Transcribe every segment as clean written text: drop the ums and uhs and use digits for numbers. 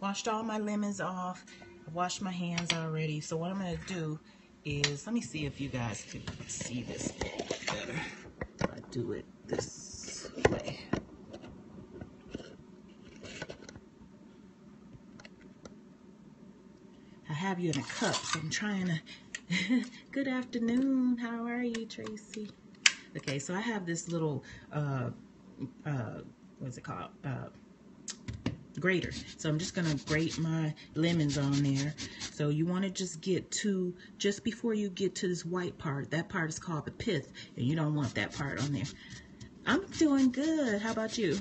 washed all my lemons off. I washed my hands already. So what I'm going to do is, let me see if you guys can see this better. I do it this way. I have you in a cup, so I'm trying to... Good afternoon. How are you, Tracy? Okay, so I have this little, what's it called? Grater. So I'm just gonna grate my lemons on there. So you want to just get to, just before you get to this white part, that part is called the pith, and you don't want that part on there. I'm doing good. How about you?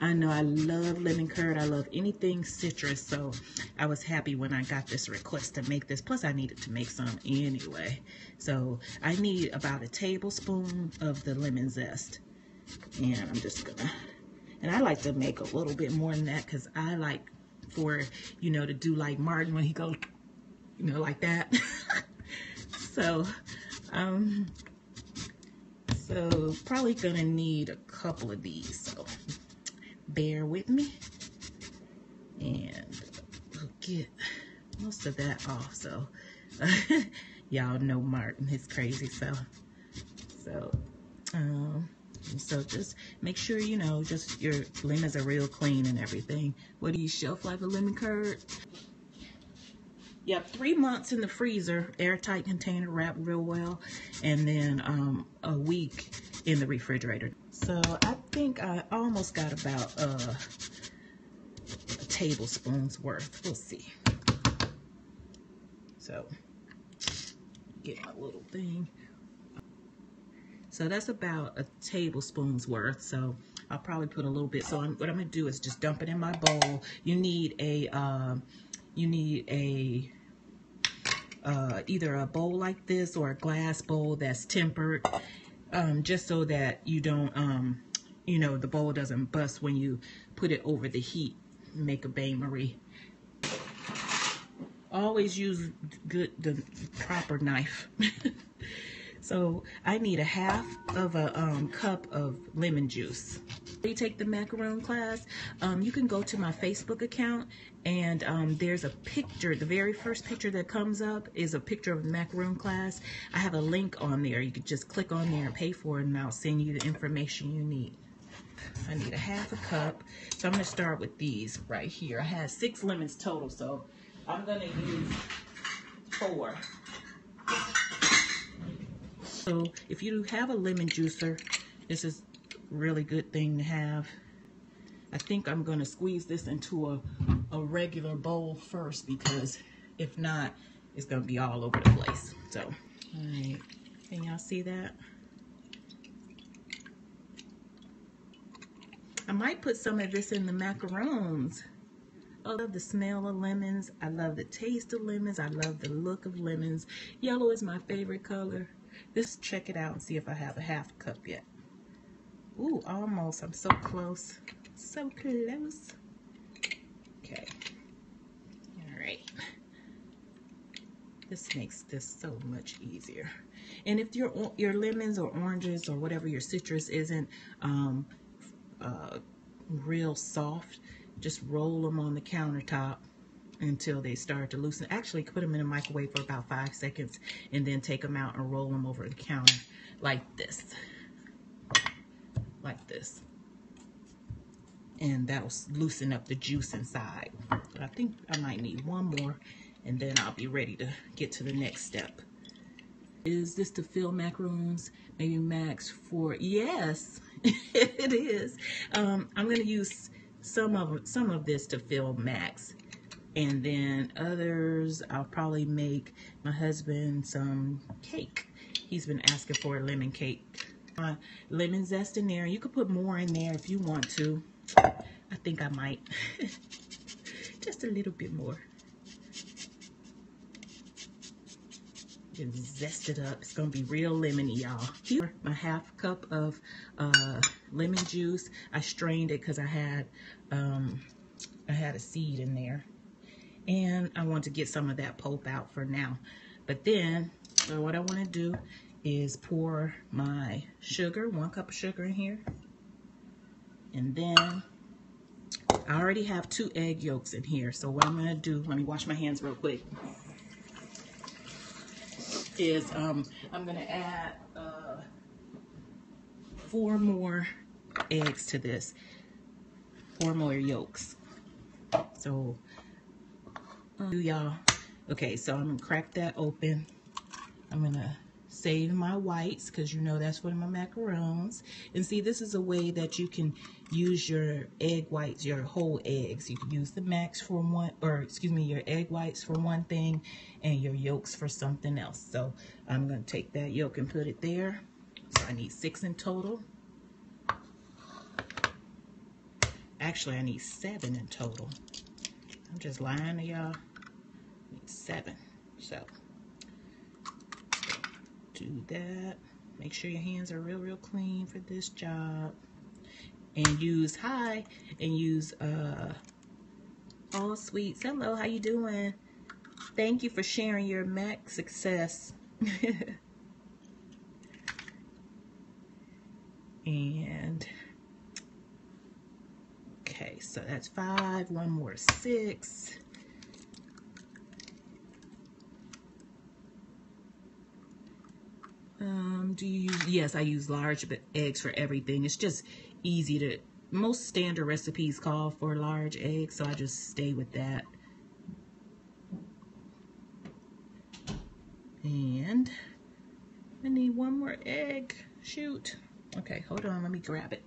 I know I love lemon curd. I love anything citrus, so I was happy when I got this request to make this. Plus I needed to make some anyway. So I need about a tablespoon of the lemon zest, and I'm just gonna, and I like to make a little bit more than that because I like for, you know, to do like Martin when he goes, you know, like that. So probably gonna need a couple of these, so bear with me, and we'll get most of that off. So y'all know Martin is crazy, so just make sure, you know, just your lemons are real clean and everything. What do you shelf life of lemon curd? Yep, 3 months in the freezer, airtight container, wrapped real well, and then a week in the refrigerator. So I think I almost got about a tablespoon's worth. We'll see. So get my little thing. So that's about a tablespoon's worth. So I'll probably put a little bit. So what I'm gonna do is just dump it in my bowl. You need a either a bowl like this or a glass bowl that's tempered, just so that you don't, you know, the bowl doesn't bust when you put it over the heat. Make a bain-marie. Always use the proper knife. So I need a half of a cup of lemon juice. You take the macaroon class, you can go to my Facebook account, and there's a picture. The very first picture that comes up is a picture of the macaroon class. I have a link on there. You can just click on there and pay for it, and I'll send you the information you need. I need a half a cup. So I'm going to start with these right here. I had 6 lemons total, so I'm going to use 4. So if you have a lemon juicer, this is a really good thing to have. I think I'm going to squeeze this into a regular bowl first, because if not, it's going to be all over the place. So, all right, can y'all see that? I might put some of this in the macaroons. I love the smell of lemons. I love the taste of lemons. I love the look of lemons. Yellow is my favorite color. Let's check it out and see if I have a half cup yet. Ooh, almost. I'm so close. So close. Okay. All right. This makes this so much easier. And if your lemons or oranges or whatever your citrus isn't real soft, just roll them on the countertop until they start to loosen. Actually, put them in a microwave for about 5 seconds and then take them out and roll them over the counter like this. Like this. And that will loosen up the juice inside. But I think I might need one more, and then I'll be ready to get to the next step. Is this to fill macaroons? Maybe max 4? Yes, it is. I'm going to use some of this to fill max. And then others, I'll probably make my husband some cake. He's been asking for a lemon cake. Lemon zest in there. You could put more in there if you want to. I think I might. Just a little bit more. Just zest it up. It's going to be real lemony, y'all. Here, my half cup of lemon juice. I strained it because I had a seed in there. And I want to get some of that pulp out for now. But then, what I want to do is pour my sugar, 1 cup of sugar in here. And then I already have 2 egg yolks in here. So what I'm going to do, let me wash my hands real quick, is I'm going to add 4 more eggs to this, 4 more yolks. So, y'all, okay, so I'm going to crack that open. I'm going to save my whites because you know that's for my macarons. And see, this is a way that you can use your egg whites, your whole eggs. You can use the max for one, or excuse me, your egg whites for one thing and your yolks for something else. So I'm going to take that yolk and put it there. So I need 6 in total. Actually, I need 7 in total. I'm just lying to y'all. I need 7. So do that. Make sure your hands are real clean for this job. And use all sweets. Hello, how you doing? Thank you for sharing your Mac success. And okay, so that's 5. 1 more, 6. Do you use, yes, I use large eggs for everything. It's just easy to, most standard recipes call for large eggs, so I just stay with that. And I need 1 more egg. Shoot. Okay, hold on, let me grab it.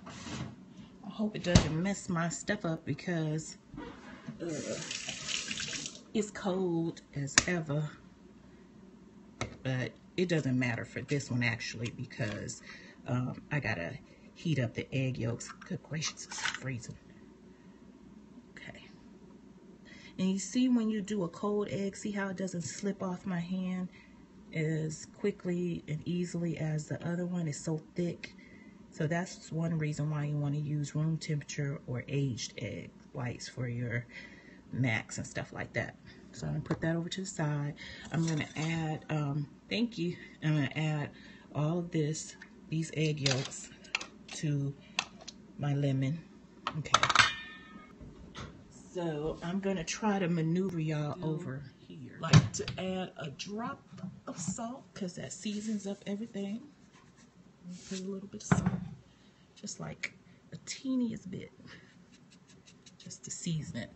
I hope it doesn't mess my stuff up because it's cold as ever. But it doesn't matter for this one actually because I gotta heat up the egg yolks. Good gracious, it's freezing. Okay. And you see when you do a cold egg, see how it doesn't slip off my hand as quickly and easily as the other one. Is so thick. So that's one reason why you want to use room temperature or aged egg whites for your macs and stuff like that. So I'm going to put that over to the side. I'm going to add, thank you, I'm going to add all of these egg yolks to my lemon. Okay. So I'm going to try to maneuver y'all over here. Like to add a drop of salt because that seasons up everything. Put a little bit of salt, just like a teeniest bit, just to season it.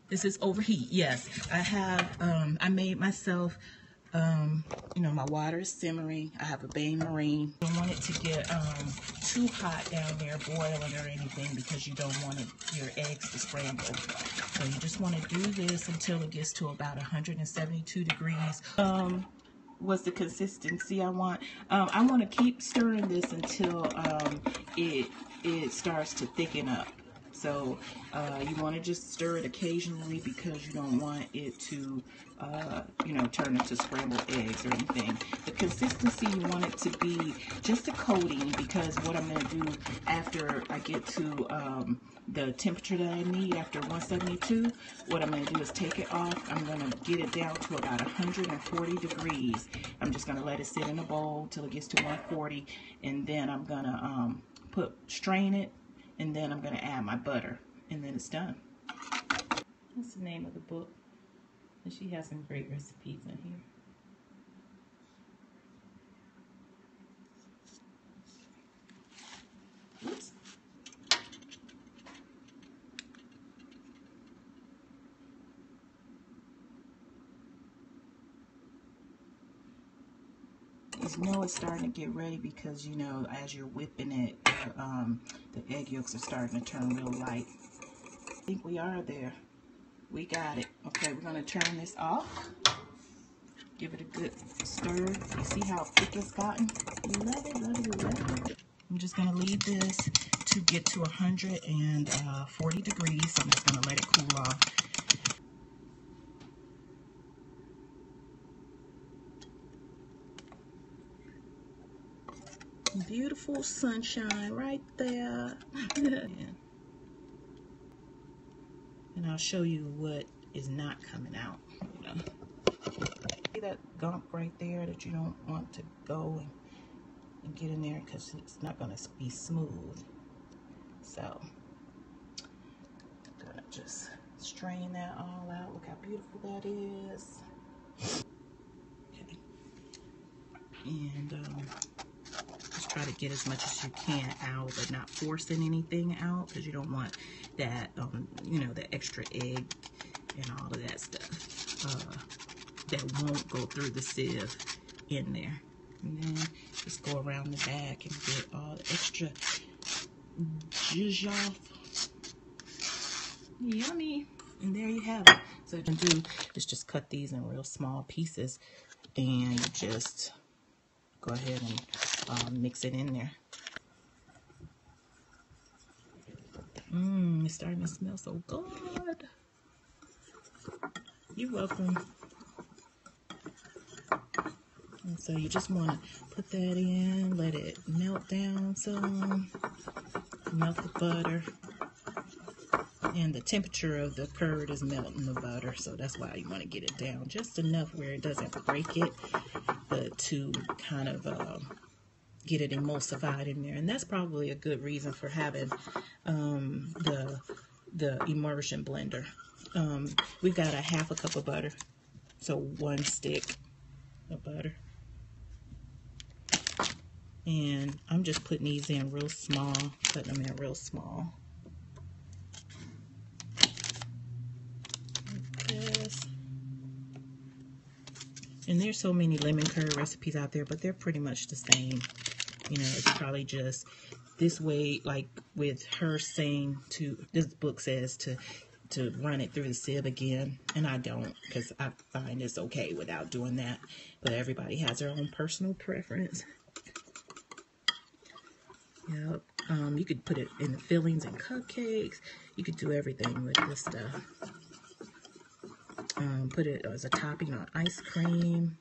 This is overheat. Yes, I have. I made myself. You know, my water is simmering. I have a Bain Marine. You don't want it to get too hot down there, boiling or anything, because you don't want your eggs to scramble. So you just want to do this until it gets to about 172 degrees. What's the consistency I want? I want to keep stirring this until it starts to thicken up. So you want to just stir it occasionally because you don't want it to, you know, turn into scrambled eggs or anything. The consistency, you want it to be just a coating, because what I'm going to do after I get to the temperature that I need, after 172, what I'm going to do is take it off. I'm going to get it down to about 140 degrees. I'm just going to let it sit in a bowl till it gets to 140, and then I'm going to strain it. And then I'm going to add my butter, and then it's done. What's the name of the book? And she has some great recipes in here. Oops. You know it's starting to get ready because, you know, as you're whipping it, the egg yolks are starting to turn real light. I think we are there. We got it. Okay, we're going to turn this off. Give it a good stir. You see how thick it's gotten? Love it, love it, love it. I'm just going to leave this to get to 140 degrees. I'm just going to let it cool off. Beautiful sunshine right there. And I'll show you what is not coming out. You know. See that gump right there that you don't want to go and get in there because it's not going to be smooth. So Just strain that all out. Look how beautiful that is. Okay. And just try to get as much as you can out, but not forcing anything out, because you don't want that, you know, the extra egg and all of that stuff that won't go through the sieve in there. And then just go around the back and get all the extra zhuzh off. Yummy. And there you have it. So what you can do is just cut these in real small pieces and just go ahead and mix it in there. It's starting to smell so good. You're welcome. And so you just want to put that in, let it melt down some, melt the butter. And the temperature of the curd is melting the butter, so that's why you want to get it down just enough where it doesn't break it, but to kind of get it emulsified in there. And that's probably a good reason for having the immersion blender. We've got a 1/2 cup of butter, so 1 stick of butter. And I'm just putting these in real small, cutting them in real small. And there's so many lemon curd recipes out there, but they're pretty much the same. You know, it's probably just this way, like with her saying to, this book says to run it through the sieve again. And I don't, because I find it's okay without doing that. But everybody has their own personal preference. Yep. You could put it in the fillings and cupcakes. You could do everything with this stuff. Put it as a topping on ice cream.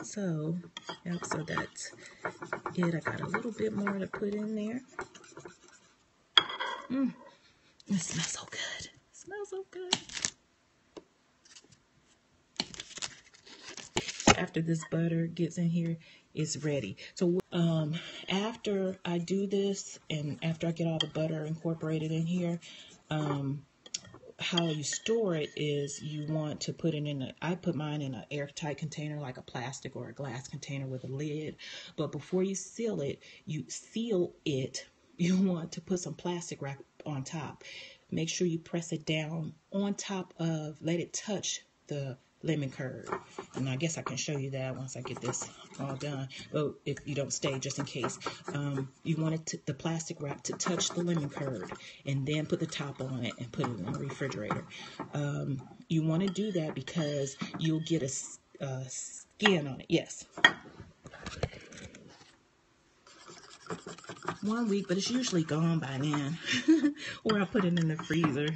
So, yep, so that's it. I got a little bit more to put in there. It smells so good. It smells so good. After this butter gets in here, it's ready. So after I do this, and after I get all the butter incorporated in here, how you store it is you want to put it in I put mine in an airtight container, like a plastic or a glass container with a lid. But before you seal it, you want to put some plastic wrap on top. Make sure you press it down on top of, let it touch the lemon curd. And I guess I can show you that once I get this all done. But if you don't stay, just in case, you want the plastic wrap to touch the lemon curd, and then put the top on it and put it in the refrigerator. You want to do that because you'll get a skin on it. Yes. 1 week, but it's usually gone by then. Or I put it in the freezer.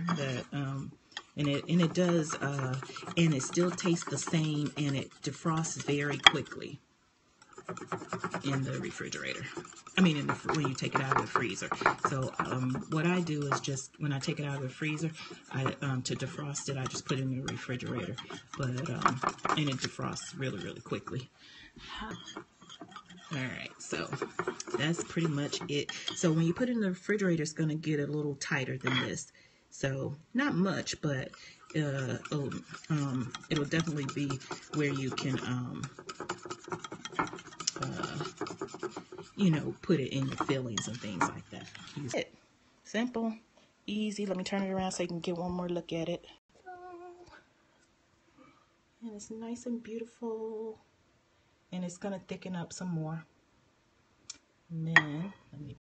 And it does, and it still tastes the same, and it defrosts very quickly in the refrigerator. I mean, when you take it out of the freezer. So what I do is just, when I take it out of the freezer, to defrost it, I just put it in the refrigerator. But and it defrosts really, really quickly. Alright, so that's pretty much it. So when you put it in the refrigerator, it's going to get a little tighter than this. So not much, but it'll definitely be where you can, you know, put it in your fillings and things like that. Use it. Simple, easy. Let me turn it around so you can get one more look at it. And it's nice and beautiful. And it's going to thicken up some more. And then, let me